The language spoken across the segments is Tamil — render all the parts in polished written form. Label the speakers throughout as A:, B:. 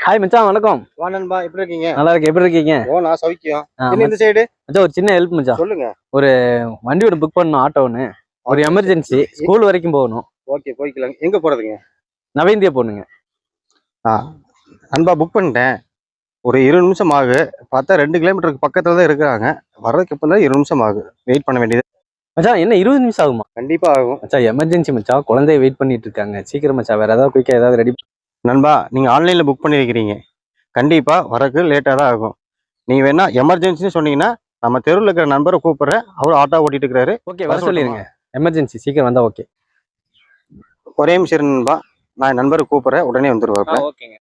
A: ஹாய் மச்சான், வணக்கம்.
B: வா நண்பா, எப்படி இருக்கீங்க?
A: நல்லா இருக்கு. எப்படி இருக்கீங்க?
B: நான் சௌக்கியம். இந்த சைடு
A: மச்சான் ஒரு சின்ன ஹெல்ப் மச்சான்.
B: சொல்லுங்க.
A: ஒரு வண்டி ஒன்று புக் பண்ணணும், ஆட்டோ ஒன்று. ஒரு எமர்ஜென்சி, ஸ்கூல் வரைக்கும் போகணும்.
B: ஓகே, போய்க்கலாம். எங்க போறதுங்க?
A: நவேந்தியா போகணுங்க.
B: நண்பா புக் பண்ணிட்டேன். ஒரு 20 நிமிஷம் ஆகு. பார்த்தா 2 கிலோமீட்டருக்கு பக்கத்துல தான் இருக்கிறாங்க. வர்றதுக்கு எப்போ 20 நிமிஷம் ஆகும். வெயிட் பண்ண வேண்டியது.
A: மச்சான் என்ன 20 நிமிஷம் ஆகுமா?
B: கண்டிப்பா ஆகும்
A: மச்சான். எமர்ஜென்சி மச்சான், குழந்தைய வெயிட் பண்ணிட்டு இருக்காங்க. சீக்கிரம் மச்சான், வேற ஏதாவது குயிக்கா ஏதாவது ரெடி.
B: நண்பா, நீங்க ஆன்லைன்ல புக் பண்ணிருக்கிறீங்க. கண்டிப்பா வரக்கு லேட்டா தான் ஆகும். நீங்க வேணா எமர்ஜென்சின்னு சொன்னீங்கன்னா நம்ம தெருவில் இருக்கிற நண்பரை கூப்பிடுறேன். அவர் ஆட்டோ ஓட்டிட்டு இருக்கிறாரு.
A: ஓகே, வர சொல்லிருங்க. எமர்ஜென்சி, சீக்கிரம் வந்தா ஓகே.
B: ஒரே நிமிஷம் நண்பா, நான் நண்பரை கூப்பிடுறேன், உடனே வந்துருவாரு.
A: ஓகேங்க.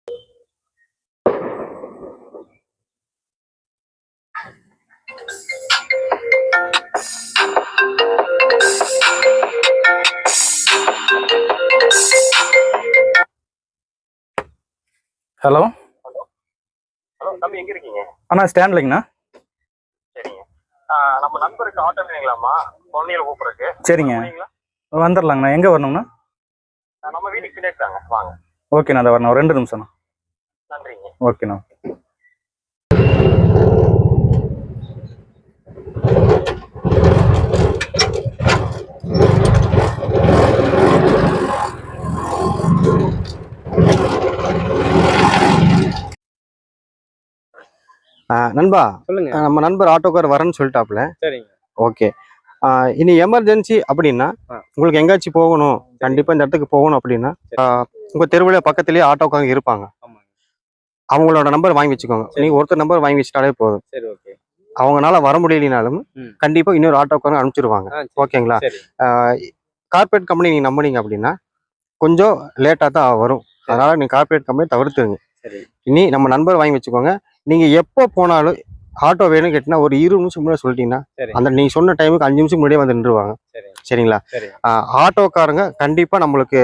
C: ஹலோ
B: தம்பி, எங்க இருக்கீங்க?
C: அண்ணா ஸ்டாண்ட்லிங்கண்ணா.
B: சரிங்க. நம்ம நண்பருக்கு ஆட்டோ வேணுங்களாமா? குழந்தைகளை கூப்பிடுறதுக்கு.
C: சரிங்க, வந்துடலாங்கண்ணா. எங்கே வரணுங்கண்ணா?
B: நம்ம வீட்டுக்கு பின்னாடி தாங்க, வாங்க.
C: ஓகேண்ணா, அதை வரணும். ஒரு 2 நிமிஷம்ண்ணா.
B: நன்றிங்க.
C: ஓகேண்ணா.
B: நண்பா
A: சொல்லுங்க.
B: நம்ம நண்பர் ஆட்டோக்கார் வரேன்னு சொல்லிட்டாப்ல.
A: சரிங்க.
B: ஓகே. இனி எமர்ஜென்சி அப்படின்னா உங்களுக்கு எங்காச்சும் போகணும், கண்டிப்பா இந்த இடத்துக்கு போகணும் அப்படின்னா உங்க தெருவில் பக்கத்துலயே ஆட்டோக்காரங்க இருப்பாங்க. அவங்களோட நம்பர் வாங்கி வச்சுக்கோங்க. நீங்க ஒருத்தர் நம்பர் வாங்கி வச்சுட்டாலே போதும்.
A: சரி, ஓகே.
B: அவங்களால வர முடியலனாலும் கண்டிப்பா இன்னொரு ஆட்டோக்காரங்க அனுப்பிச்சிருவாங்க. ஓகேங்களா? கார்பரேட் கம்பெனி நீங்க நம்பினீங்க அப்படின்னா கொஞ்சம் லேட்டா தான் வரும். அதனால நீங்க கார்பரேட் கம்பெனி தவிர்த்துருங்க. இனி நம்ம நம்பர் வாங்கி வச்சுக்கோங்க. நீங்க எப்போ போனாலும் ஆட்டோ வேணும்னு கேட்டீங்கன்னா ஒரு 20 நிமிஷம் முன்னாடி சொல்லிட்டீங்கன்னா அந்த நீங்க சொன்ன டைமுக்கு 5 நிமிஷம் முன்னாடியே வந்து நின்றுவாங்க. சரிங்களா? ஆட்டோக்காரங்க கண்டிப்பா நம்மளுக்கு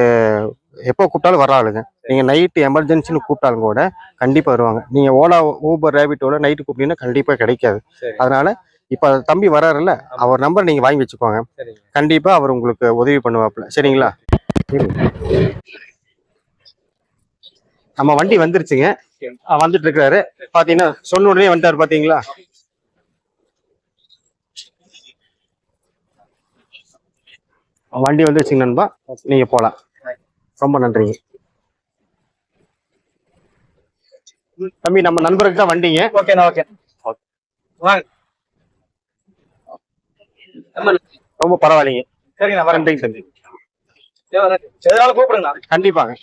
B: எப்போ கூப்பிட்டாலும் வர ஆளுங்க. நீங்க நைட்டு எமர்ஜென்சின்னு கூப்பிட்டாலும் கூட கண்டிப்பா வருவாங்க. நீங்க ஓலா, ஊபர், ரேபிட்டோட நைட்டு கூப்பிட்டீங்கன்னா கண்டிப்பா கிடைக்காது. அதனால இப்ப தம்பி வராருல்ல, அவர் நம்பர் நீங்க வாங்கி வச்சுக்கோங்க. கண்டிப்பா அவர் உங்களுக்கு உதவி பண்ணுவாப்புல. சரிங்களா? நம்ம வண்டி வந்துருச்சுங்க. வந்துட்டு இருக்காரு. பாத்தீங்கன்னா சொன்ன உடனே வந்துட்டாரு. பாத்தீங்களா? வண்டி வந்துருச்சுங்க நண்பா, நீங்க போலாம். ரொம்ப நன்றிங்க தம்பி. நம்ம நண்பருக்கு தான் வண்டிங்க.
C: ஓகேண்ணா. ஓகே, வாங்க.
B: ரொம்ப பரவாயில்லைங்க.
C: சரிங்கண்ணா, வரேன்.
B: நன்றிங்க தம்பி.
C: எதாவது கூப்பிடுங்கண்ணா.
B: கண்டிப்பாங்க.